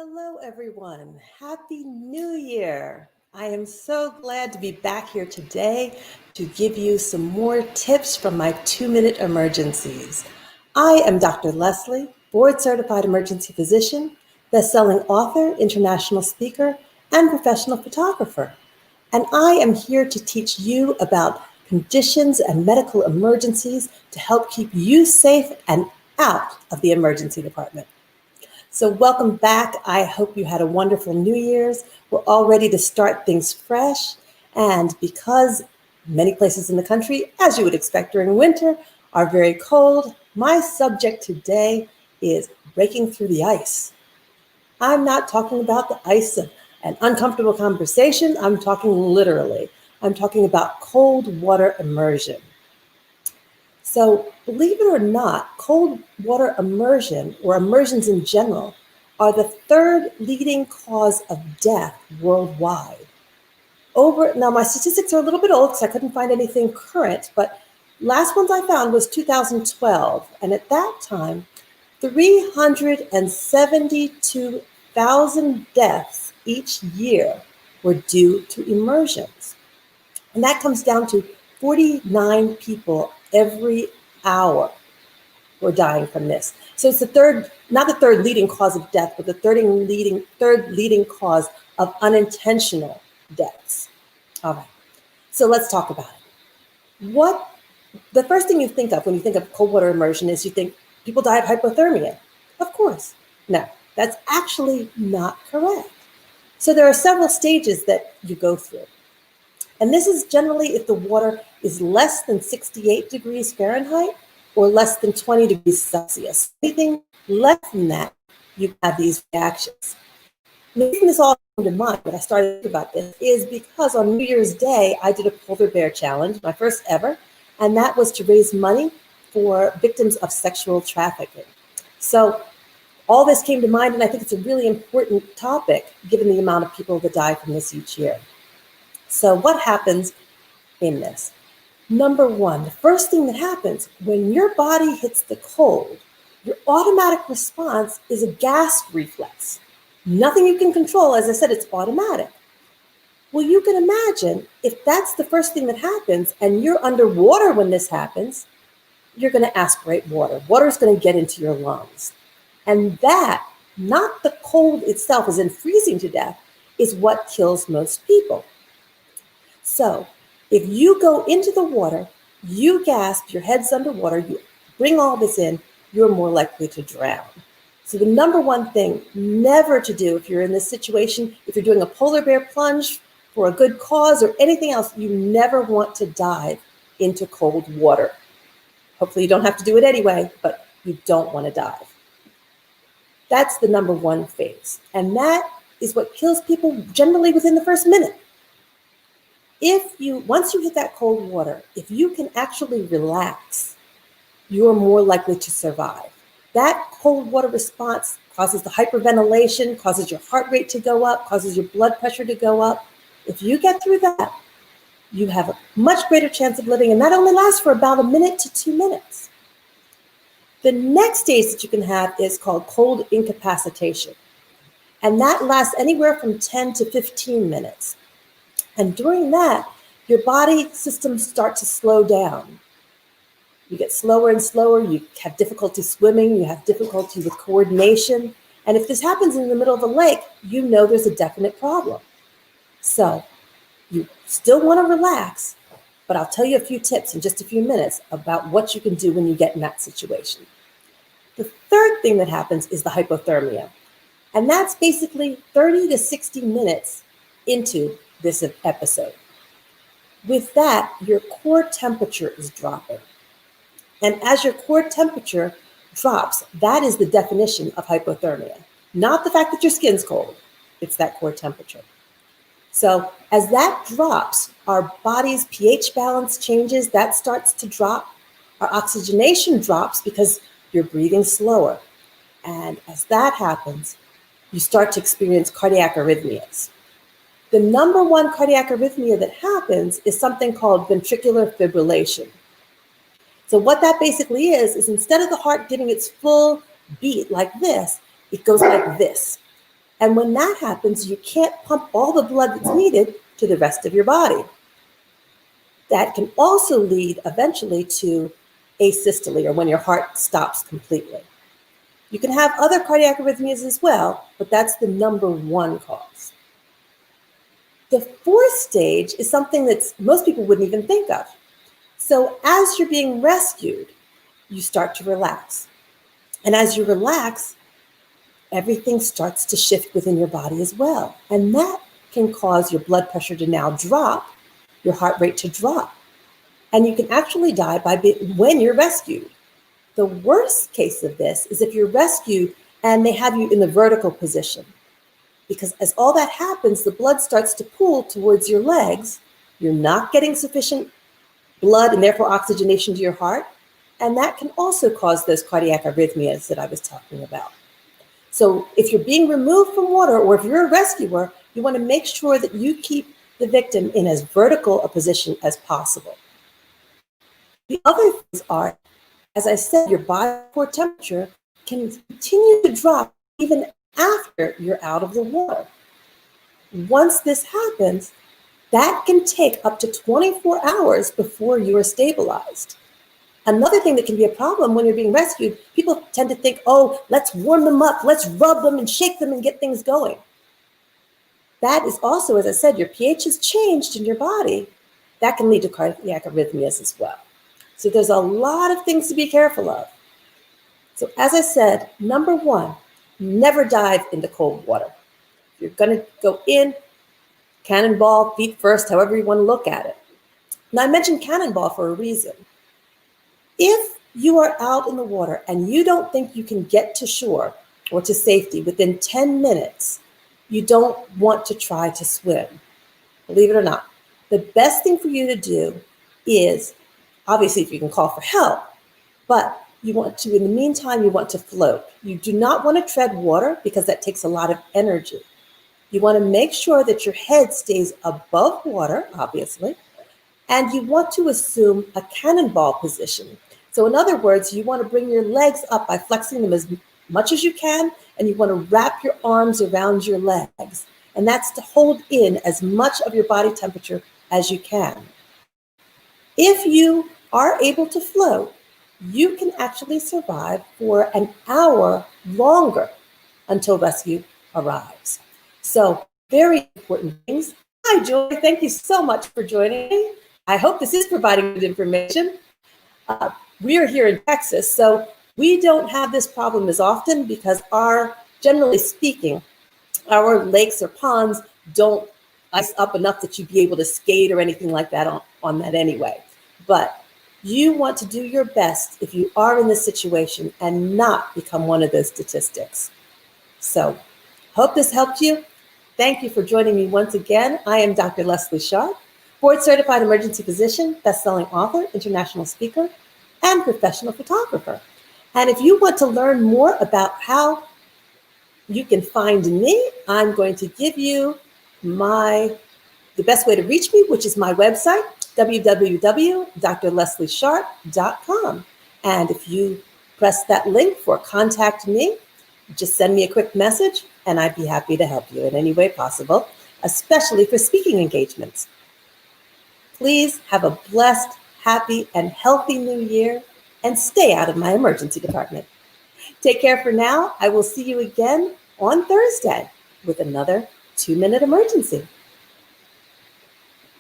Hello, everyone. Happy New Year. I am so glad to be back here today to give you some more tips from my 2-minute emergencies. I am Dr. Leslie, board certified emergency physician, best-selling author, international speaker, and professional photographer. And I am here to teach you about conditions and medical emergencies to help keep you safe and out of the emergency department. So welcome back. I hope you had a wonderful New Year's. We're all ready to start things fresh. And because many places in the country, as you would expect during winter, are very cold, my subject today is breaking through the ice. I'm not talking about the ice of an uncomfortable conversation. I'm talking literally. I'm talking about cold water immersion. So believe it or not, cold water immersion, or immersions in general, are the third leading cause of death worldwide. Now my statistics are a little bit old because I couldn't find anything current, but last ones I found was 2012. And at that time, 372,000 deaths each year were due to immersions. And that comes down to 49 people every hour were dying from this. So it's not the third leading cause of death, but the third leading cause of unintentional deaths. All right, so let's talk about it. The first thing you think of when you think of cold water immersion is you think people die of hypothermia. Of course. No, that's actually not correct. So there are several stages that you go through. And this is generally if the water is less than 68 degrees Fahrenheit or less than 20 degrees Celsius. Anything less than that, you have these reactions. And the reason this all came to mind when I started thinking about this is because on New Year's Day, I did a polar bear challenge, my first ever, and that was to raise money for victims of sexual trafficking. So all this came to mind, and I think it's a really important topic given the amount of people that die from this each year. So what happens in this? Number one, the first thing that happens when your body hits the cold, your automatic response is a gasp reflex. Nothing you can control. As I said, it's automatic. Well, you can imagine if that's the first thing that happens and you're underwater when this happens, you're going to aspirate water. Water is going to get into your lungs. And that, not the cold itself, as in freezing to death, is what kills most people. So if you go into the water, you gasp, your head's underwater, you bring all this in, you're more likely to drown. So the number one thing never to do if you're in this situation, if you're doing a polar bear plunge for a good cause or anything else, you never want to dive into cold water. Hopefully you don't have to do it anyway, but you don't want to dive. That's the number one phase. And that is what kills people generally within the first minute. Once you hit that cold water, if you can actually relax, you're more likely to survive. That cold water response causes the hyperventilation, causes your heart rate to go up, causes your blood pressure to go up. If you get through that, you have a much greater chance of living, and that only lasts for about 1 minute to 2 minutes. The next stage that you can have is called cold incapacitation, and that lasts anywhere from 10 to 15 minutes. And during that, your body systems start to slow down. You get slower and slower. You have difficulty swimming. You have difficulty with coordination. And if this happens in the middle of a lake, you know there's a definite problem. So you still want to relax, but I'll tell you a few tips in just a few minutes about what you can do when you get in that situation. The third thing that happens is the hypothermia. And that's basically 30 to 60 minutes into this episode. With that, your core temperature is dropping. And as your core temperature drops, that is the definition of hypothermia. Not the fact that your skin's cold, it's that core temperature. So as that drops, our body's pH balance changes, that starts to drop. Our oxygenation drops because you're breathing slower. And as that happens, you start to experience cardiac arrhythmias. The number one cardiac arrhythmia that happens is something called ventricular fibrillation. So what that basically is instead of the heart giving its full beat like this, it goes like this. And when that happens, you can't pump all the blood that's needed to the rest of your body. That can also lead eventually to asystole, or when your heart stops completely. You can have other cardiac arrhythmias as well, but that's the number one cause. The fourth stage is something that most people wouldn't even think of. So as you're being rescued, you start to relax. And as you relax, everything starts to shift within your body as well. And that can cause your blood pressure to now drop, your heart rate to drop. And you can actually die when you're rescued. The worst case of this is if you're rescued and they have you in the vertical position. Because as all that happens, the blood starts to pool towards your legs. You're not getting sufficient blood and therefore oxygenation to your heart. And that can also cause those cardiac arrhythmias that I was talking about. So if you're being removed from water, or if you're a rescuer, you want to make sure that you keep the victim in as vertical a position as possible. The other things are, as I said, your body core temperature can continue to drop even after you're out of the water. Once this happens, that can take up to 24 hours before you are stabilized. Another thing that can be a problem when you're being rescued, people tend to think, oh, let's warm them up, let's rub them and shake them and get things going. That is also, as I said, your pH has changed in your body. That can lead to cardiac arrhythmias as well. So there's a lot of things to be careful of. So as I said, number one, never dive into cold water. If you're going to go in, cannonball, feet first, however you want to look at it. Now I mentioned cannonball for a reason. If you are out in the water and you don't think you can get to shore or to safety within 10 minutes, you don't want to try to swim. Believe it or not. The best thing for you to do is, obviously, if you can call for help, but you want to, in the meantime, you want to float. You do not want to tread water because that takes a lot of energy. You want to make sure that your head stays above water, obviously, and you want to assume a cannonball position. So in other words, you want to bring your legs up by flexing them as much as you can, and you want to wrap your arms around your legs. And that's to hold in as much of your body temperature as you can. If you are able to float, you can actually survive for an hour longer until rescue arrives. So very important things. Hi, Joy. Thank you so much for joining me. I hope this is providing good information. We are here in Texas, so we don't have this problem as often because generally speaking, our lakes or ponds don't ice up enough that you'd be able to skate or anything like that on that anyway. But you want to do your best if you are in this situation and not become one of those statistics. So, hope this helped you. Thank you for joining me once again. I am Dr. Leslie Sharp, board-certified emergency physician, best-selling author, international speaker, and professional photographer. And if you want to learn more about how you can find me, I'm going to give you the best way to reach me, which is my website, www.drlesliesharp.com. And if you press that link for Contact Me, just send me a quick message and I'd be happy to help you in any way possible, especially for speaking engagements. Please have a blessed, happy, and healthy new year and stay out of my emergency department. Take care for now. I will see you again on Thursday with another 2-minute emergency.